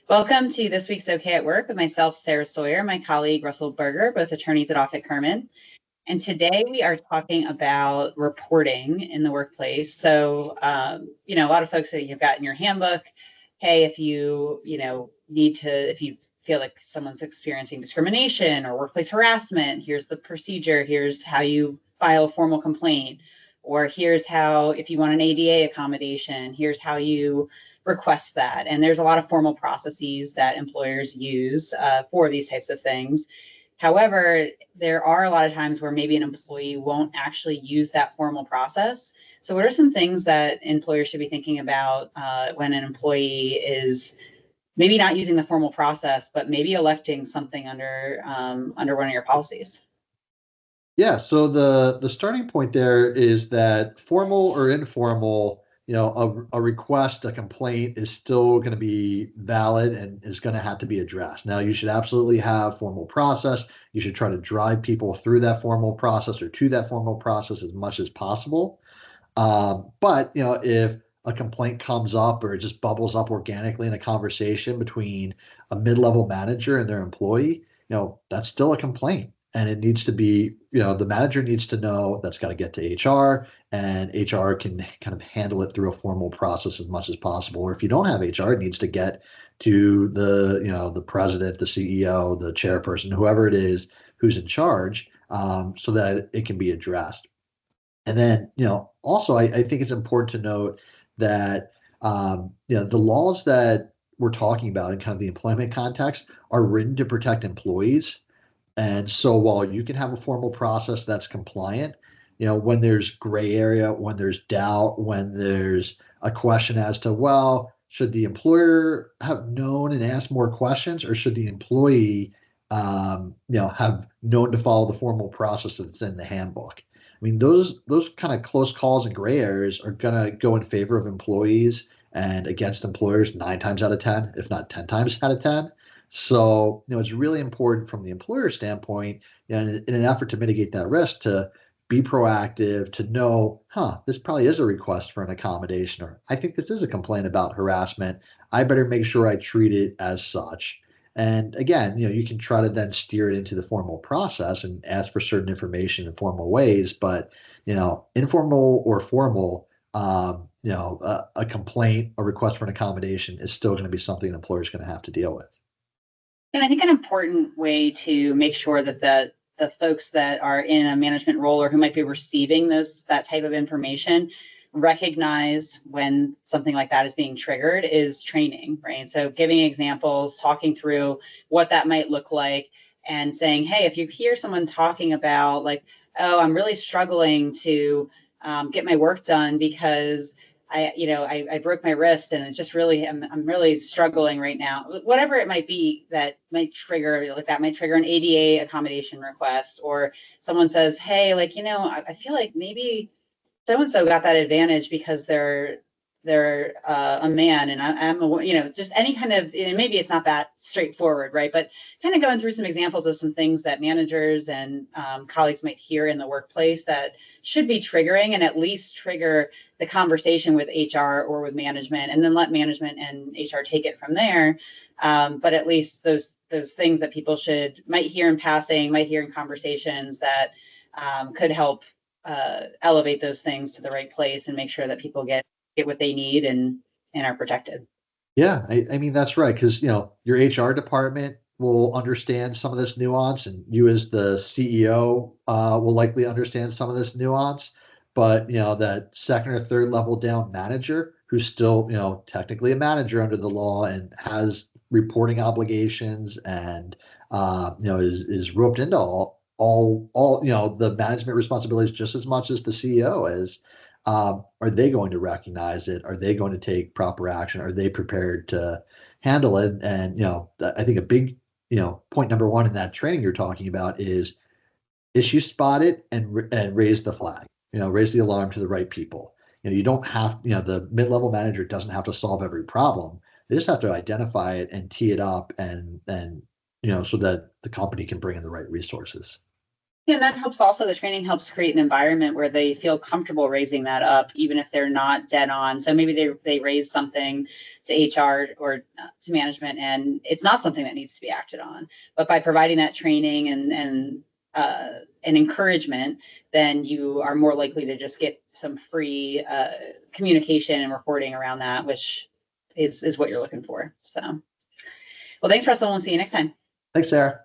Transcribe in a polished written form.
Welcome to this week's OK at Work with myself, Sarah Sawyer, and my colleague, Russell Berger, both attorneys at Offit Kurman. And today we are talking about reporting in the workplace. So, a lot of folks that you've got in your handbook, hey, if you if you feel like someone's experiencing discrimination or workplace harassment, here's the procedure, here's how you file a formal complaint, or here's how, if you want an ADA accommodation, here's how you request that. And there's a lot of formal processes that employers use for these types of things. However, there are a lot of times where maybe an employee won't actually use that formal process. So what are some things that employers should be thinking about when an employee is maybe not using the formal process, but maybe electing something under one of your policies? Yeah, so the starting point there is that formal or informal, a request, a complaint is still going to be valid and is going to have to be addressed. Now, you should absolutely have formal process. You should try to drive people through that formal process or to that formal process as much as possible. But if a complaint comes up or it just bubbles up organically in a conversation between a mid-level manager and their employee, that's still a complaint. And it needs to be, the manager needs to know that's got to get to HR, and HR can kind of handle it through a formal process as much as possible. Or if you don't have HR, it needs to get to the president, the CEO, the chairperson, whoever it is who's in charge, so that it can be addressed. And then, also, I think it's important to note that, the laws that we're talking about in kind of the employment context are written to protect employees. And so while you can have a formal process that's compliant, when there's gray area, when there's doubt, when there's a question as to, well, should the employer have known and asked more questions, or should the employee, have known to follow the formal process that's in the handbook? I mean, those kind of close calls and gray areas are going to go in favor of employees and against employers 9 times out of 10, if not 10 times out of 10. So, it's really important from the employer standpoint, in an effort to mitigate that risk, to be proactive, to know, this probably is a request for an accommodation, or I think this is a complaint about harassment. I better make sure I treat it as such. And again, you can try to then steer it into the formal process and ask for certain information in formal ways, but, informal or formal, a complaint, a request for an accommodation is still going to be something an employer is going to have to deal with. And I think an important way to make sure that the folks that are in a management role or who might be receiving that type of information recognize when something like that is being triggered is training, right? So giving examples, talking through what that might look like, and saying, hey, if you hear someone talking about like, oh, I'm really struggling to get my work done because I broke my wrist and it's just really, I'm really struggling right now. Whatever it might be that might trigger, an ADA accommodation request, or someone says, hey, I feel like maybe so-and-so got that advantage because they're a man and I'm just any kind of, maybe it's not that straightforward, right? But kind of going through some examples of some things that managers and colleagues might hear in the workplace that should be triggering, and at least trigger the conversation with HR or with management, and then let management and HR take it from there. But at least those things that people might hear in passing, might hear in conversations that could help elevate those things to the right place and make sure that people get what they need and are protected. Yeah, I mean, that's right. Because, your HR department will understand some of this nuance, and you as the CEO will likely understand some of this nuance. But, that second or third level down manager who's still, technically a manager under the law and has reporting obligations and, is roped into all, the management responsibilities just as much as the CEO is. Are they going to recognize it? Are they going to take proper action? Are they prepared to handle it? And, I think a big, point number one in that training you're talking about is issue spot it and raise the flag, raise the alarm to the right people. You don't have, the mid-level manager doesn't have to solve every problem. They just have to identify it and tee it up, and so that the company can bring in the right resources. And that helps also, the training helps create an environment where they feel comfortable raising that up, even if they're not dead on. So maybe they raise something to HR or to management, and it's not something that needs to be acted on. But by providing that training and encouragement, then you are more likely to just get some free communication and reporting around that, which is what you're looking for. So, well, thanks, Russell. We'll see you next time. Thanks, Sarah.